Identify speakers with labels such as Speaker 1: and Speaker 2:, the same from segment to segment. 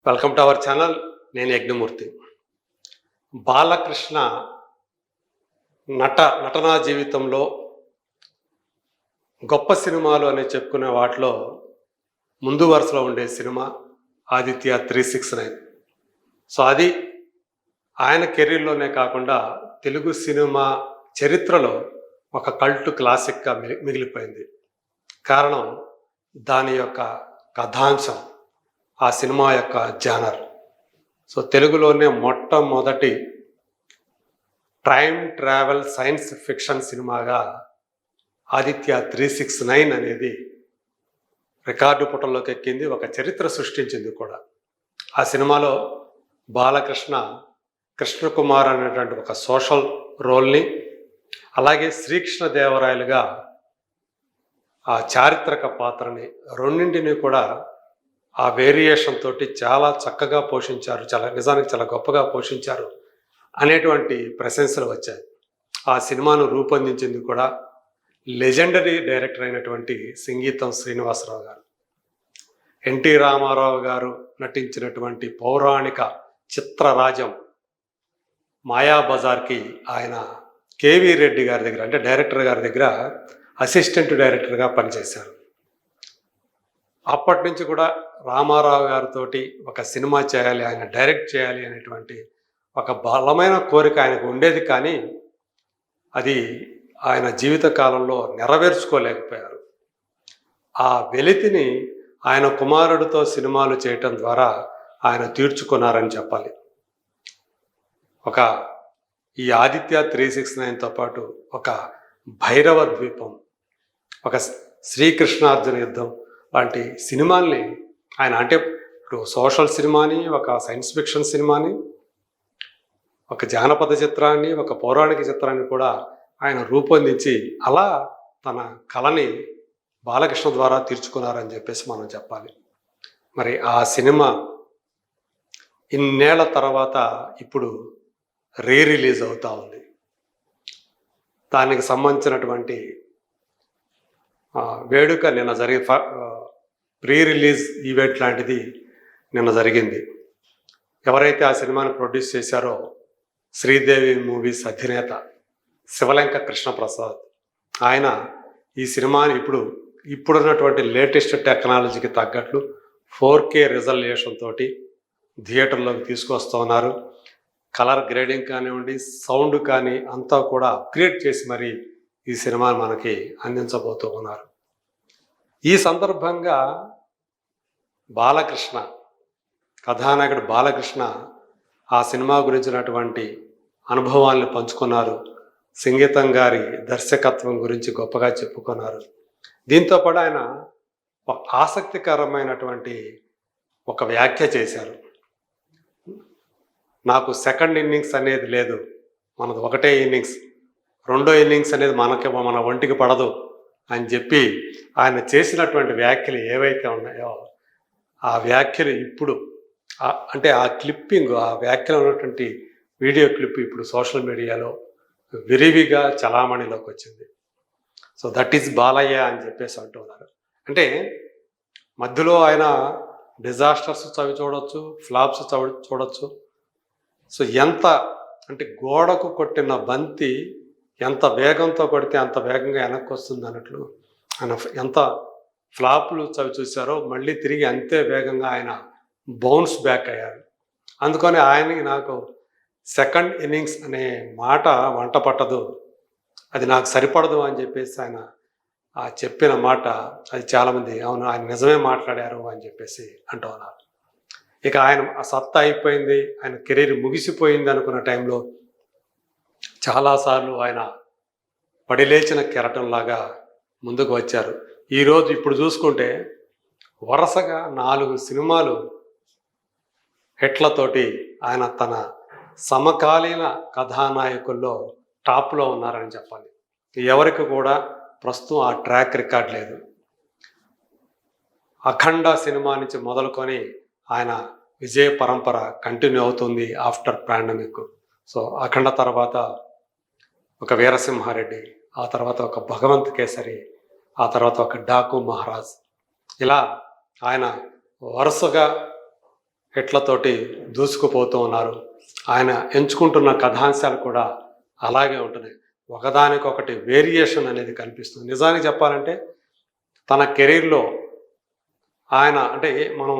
Speaker 1: Welcome to our channel. నేను యజ్ఞమూర్తి. బాలకృష్ణ నటనా జీవితంలో గొప్ప సినిమాలు అని చెప్పుకునే వాటిలో ముందు వరుసలో ఉండే సినిమా ఆదిత్య 369. సో అది ఆయన కెరీర్లోనే కాకుండా తెలుగు సినిమా చరిత్రలో ఒక కల్ట్ క్లాసిక్గా మిగిలిపోయింది. కారణం దాని యొక్క కథాంశం, ఆ సినిమా యొక్క జానర్. సో తెలుగులోనే మొట్టమొదటి టైమ్ ట్రావెల్ సైన్స్ ఫిక్షన్ సినిమాగా ఆదిత్య 369 అనేది రికార్డు పుటల్లోకి ఎక్కింది, ఒక చరిత్ర సృష్టించింది కూడా. ఆ సినిమాలో బాలకృష్ణ కృష్ణకుమార్ అనేటువంటి ఒక సోషల్ రోల్ని, అలాగే శ్రీకృష్ణదేవరాయలుగా ఆ చారిత్రక పాత్రని, రెండింటిని కూడా ఆ వేరియేషన్ తోటి చాలా చక్కగా పోషించారు, నిజానికి చాలా గొప్పగా పోషించారు అనేటువంటి ప్రశంసలు వచ్చాయి. ఆ సినిమాను రూపొందించింది కూడా లెజెండరీ డైరెక్టర్ అయినటువంటి సంగీతం శ్రీనివాసరావు గారు. ఎన్టీ రామారావు గారు నటించినటువంటి పౌరాణిక చిత్రరాజం మాయాబజార్కి ఆయన కేవీ రెడ్డి గారి దగ్గర, అంటే డైరెక్టర్ గారి దగ్గర అసిస్టెంట్ డైరెక్టర్గా పనిచేశారు. అప్పటి నుంచి కూడా రామారావు గారితో ఒక సినిమా చేయాలి, ఆయన డైరెక్ట్ చేయాలి అనేటువంటి ఒక బలమైన కోరిక ఆయనకు ఉండేది. కానీ అది ఆయన జీవిత కాలంలో నెరవేర్చుకోలేకపోయారు. ఆ వెలితిని ఆయన కుమారుడితో సినిమాలు చేయటం ద్వారా ఆయన తీర్చుకున్నారని చెప్పాలి. ఈ ఆదిత్య 369తో పాటు ఒక భైరవ ద్వీపం, ఒక శ్రీకృష్ణార్జున యుద్ధం లాంటి సినిమాల్ని ఆయన, అంటే ఇప్పుడు సోషల్ సినిమాని, ఒక సైన్స్ ఫిక్షన్ సినిమాని, ఒక జానపద చిత్రాన్ని, ఒక పౌరాణిక చిత్రాన్ని కూడా ఆయన రూపొందించి అలా తన కళని బాలకృష్ణ ద్వారా తీర్చుకున్నారని చెప్పేసి మనం చెప్పాలి. మరి ఆ సినిమా ఇన్నేళ్ల తర్వాత ఇప్పుడు రిలీజ్ అవుతూ ఉంది. దానికి సంబంధించినటువంటి వేడుక నిన్న ప్రీ రిలీజ్ ఈవెంట్ లాంటిది నిన్న జరిగింది. ఎవరైతే ఆ సినిమాని ప్రొడ్యూస్ చేశారో శ్రీదేవి మూవీస్ అధినేత శివలంక కృష్ణప్రసాద్, ఆయన ఈ సినిమాని ఇప్పుడున్నటువంటి లేటెస్ట్ టెక్నాలజీకి తగ్గట్లు 4K రిజల్యూషన్ తోటి థియేటర్లోకి తీసుకొస్తూ ఉన్నారు. కలర్ గ్రేడింగ్ కానివ్వండి, సౌండ్ కానీ అంతా కూడా అప్గ్రేడ్ చేసి మరి ఈ సినిమాని మనకి అందించబోతూ ఉన్నారు. ఈ సందర్భంగా బాలకృష్ణ, కథానాయకుడు బాలకృష్ణ ఆ సినిమా గురించినటువంటి అనుభవాలను పంచుకున్నారు. సంగీతం గారి దర్శకత్వం గురించి గొప్పగా చెప్పుకున్నారు. దీంతో పాటు ఆయన ఒక ఆసక్తికరమైనటువంటి ఒక వ్యాఖ్య చేశారు. నాకు సెకండ్ ఇన్నింగ్స్ అనేది లేదు, మనది ఒకటే ఇన్నింగ్స్, రెండో ఇన్నింగ్స్ అనేది మన ఒంటికి పడదు అని చెప్పి ఆయన చేసినటువంటి వ్యాఖ్యలు ఏవైతే ఉన్నాయో ఆ వ్యాఖ్యలు ఇప్పుడు, అంటే ఆ క్లిప్పింగ్, ఆ వ్యాఖ్యలు ఉన్నటువంటి వీడియో క్లిప్ ఇప్పుడు సోషల్ మీడియాలో విరివిగా చలామణిలోకి వచ్చింది. సో దట్ ఈజ్ బాలయ్య అని చెప్పేసి అంటున్నారు. అంటే మధ్యలో ఆయన డిజాస్టర్స్ చవి చూడొచ్చు, ఫ్లాప్స్ చూడొచ్చు. సో ఎంత అంటే గోడకు కొట్టిన బంతి ఎంత వేగంతో కొడితే అంత వేగంగా వెనక్కి వస్తుంది అన్నట్లు ఆయన ఎంత ఫ్లాప్లు చవి చూశారో మళ్ళీ తిరిగి అంతే వేగంగా ఆయన బౌన్స్ బ్యాక్ అయ్యారు. అందుకని ఆయనకి నాకు సెకండ్ ఇన్నింగ్స్ అనే మాట వంట పట్టదు, అది నాకు సరిపడదు అని చెప్పేసి ఆయన చెప్పిన మాట, అది చాలామంది అవును ఆయన నిజమే మాట్లాడారు అని చెప్పేసి అంటూ ఉన్నారు. ఇక ఆయన ఆ సత్తా అయిపోయింది, ఆయన కెరీర్ ముగిసిపోయింది అనుకున్న టైంలో చాలాసార్లు ఆయన పడిలేచిన కెరటంలాగా ముందుకు వచ్చారు. ఈరోజు ఇప్పుడు చూసుకుంటే వరుసగా 4 సినిమాలు హిట్లతోటి ఆయన తన సమకాలీన కథానాయకుల్లో టాప్లో ఉన్నారని చెప్పాలి. ఎవరికి కూడా ప్రస్తుతం ఆ ట్రాక్ రికార్డ్ లేదు. అఖండ సినిమా నుంచి మొదలుకొని ఆయన విజయ పరంపర కంటిన్యూ అవుతుంది ఆఫ్టర్ పాండమిక్. సో అఖండ తర్వాత ఒక వీరసింహారెడ్డి, ఆ తర్వాత ఒక భగవంత్ కేసరి, ఆ తర్వాత ఒక డాకు మహారాజ్, ఇలా ఆయన వరుసగా హిట్లతోటి దూసుకుపోతూ ఉన్నారు. ఆయన ఎంచుకుంటున్న కథాంశాలు కూడా అలాగే ఉంటున్నాయి. ఒకదానికొకటి వేరియేషన్ అనేది కనిపిస్తుంది. నిజానికి చెప్పాలంటే తన కెరీర్లో ఆయన అంటే మనం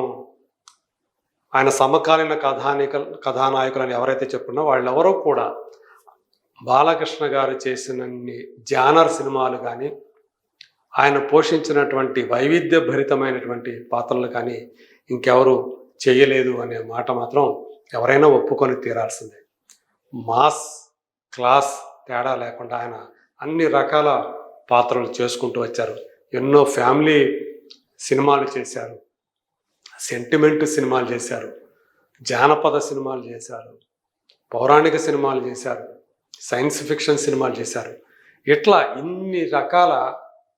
Speaker 1: ఆయన సమకాలీన కథానాయకులని ఎవరైతే చెప్పుకున్నా వాళ్ళెవరూ కూడా బాలకృష్ణ గారు చేసినన్ని జానర్ సినిమాలు కానీ, ఆయన పోషించినటువంటి వైవిధ్యభరితమైనటువంటి పాత్రలు కానీ ఇంకెవరు చేయలేదు అనే మాట మాత్రం ఎవరైనా ఒప్పుకొని తీరాల్సిందే. మాస్, క్లాస్ తేడా లేకుండా ఆయన అన్ని రకాల పాత్రలు చేసుకుంటూ వచ్చారు. ఎన్నో ఫ్యామిలీ సినిమాలు చేశారు, సెంటిమెంట్ సినిమాలు చేశారు, జానపద సినిమాలు చేశారు, పౌరాణిక సినిమాలు చేశారు, సైన్స్ ఫిక్షన్ సినిమాలు చేశారు. ఇట్లా ఇన్ని రకాల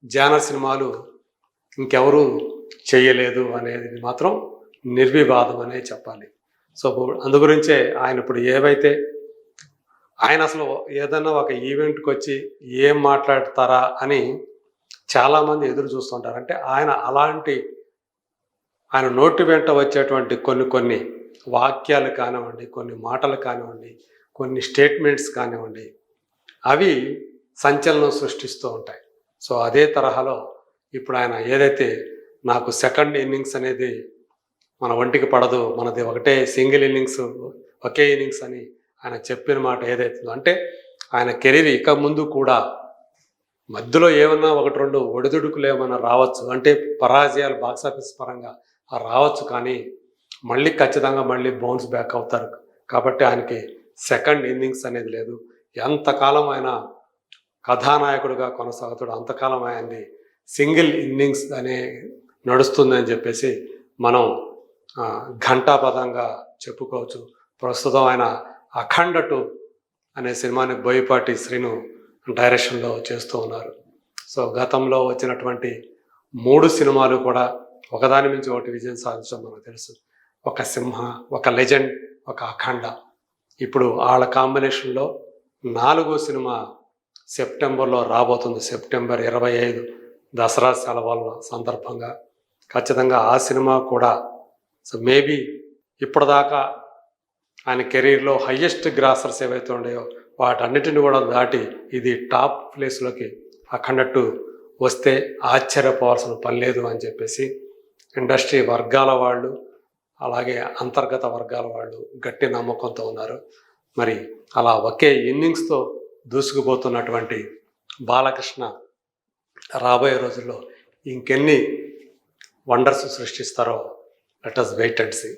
Speaker 1: జానర్ సినిమాలు ఇంకెవరూ చేయలేదు అనేది మాత్రం నిర్వివాదం అనే చెప్పాలి. సో అందుగురించే ఆయన ఇప్పుడు ఏవైతే ఆయన అసలు ఏదన్నా ఒక ఈవెంట్కి వచ్చి ఏం మాట్లాడతారా అని చాలామంది ఎదురు చూస్తుంటారు. అంటే ఆయన నోటి వెంట వచ్చేటువంటి కొన్ని వాక్యాలు కానివ్వండి, కొన్ని మాటలు కానివ్వండి, కొన్ని స్టేట్మెంట్స్ కానివ్వండి, అవి సంచలనం సృష్టిస్తూ ఉంటాయి. సో అదే తరహాలో ఇప్పుడు ఆయన ఏదైతే నాకు సెకండ్ ఇన్నింగ్స్ అనేది మన ఒంటికి పడదు, మనది ఒకటే సింగిల్ ఇన్నింగ్స్, ఒకే ఇన్నింగ్స్ అని ఆయన చెప్పిన మాట ఏదైతుందో, అంటే ఆయన కెరీర్ ఇక ముందు కూడా మధ్యలో ఏమన్నా ఒకటి రెండు ఒడిదుడుకులు ఏమన్నా రావచ్చు, అంటే పరాజయాలు బాక్సాఫీస్ పరంగా రావచ్చు, కానీ మళ్ళీ ఖచ్చితంగా మళ్ళీ బౌన్స్ బ్యాక్ అవుతారు. కాబట్టి ఆయనకి సెకండ్ ఇన్నింగ్స్ అనేది లేదు. ఎంతకాలం ఆయన కథానాయకుడిగా కొనసాగుతాడు అంతకాలం ఆయనది సింగిల్ ఇన్నింగ్స్ అనే నడుస్తుందని చెప్పేసి మనం ఘంటాపదంగా చెప్పుకోవచ్చు. ప్రస్తుతం ఆయన అఖండ 2 అనే సినిమాని బోయపాటి శ్రీను డైరెక్షన్లో చేస్తూ ఉన్నారు. సో గతంలో వచ్చినటువంటి 3 సినిమాలు కూడా ఒకదాని మించి ఒకటి విజయం సాధించడం మనకు తెలుసు. ఒక సింహ, ఒక లెజెండ్, ఒక అఖండ. ఇప్పుడు వాళ్ళ కాంబినేషన్లో 4వ సినిమా సెప్టెంబర్లో రాబోతుంది. సెప్టెంబర్ 25 దసరా సెలవుల సందర్భంగా ఖచ్చితంగా ఆ సినిమా కూడా సో మేబీ ఇప్పటిదాకా ఆయన కెరీర్లో హయ్యెస్ట్ గ్రాసర్స్ ఏవైతే ఉన్నాయో వాటన్నిటిని కూడా దాటి ఇది టాప్ ప్లేస్లోకి అఖండ 2 వస్తే ఆశ్చర్యపోవాల్సిన పని లేదు అని చెప్పేసి ఇండస్ట్రీ వర్గాల వాళ్ళు, అలాగే అంతర్గత వర్గాల వాళ్ళు గట్టి నమ్మకంతో ఉన్నారు. మరి అలా ఒకే ఇన్నింగ్స్తో దూసుకుపోతున్నటువంటి బాలకృష్ణ రాబోయే రోజుల్లో ఇంకెన్ని వండర్స్ సృష్టిస్తారో let us wait and see.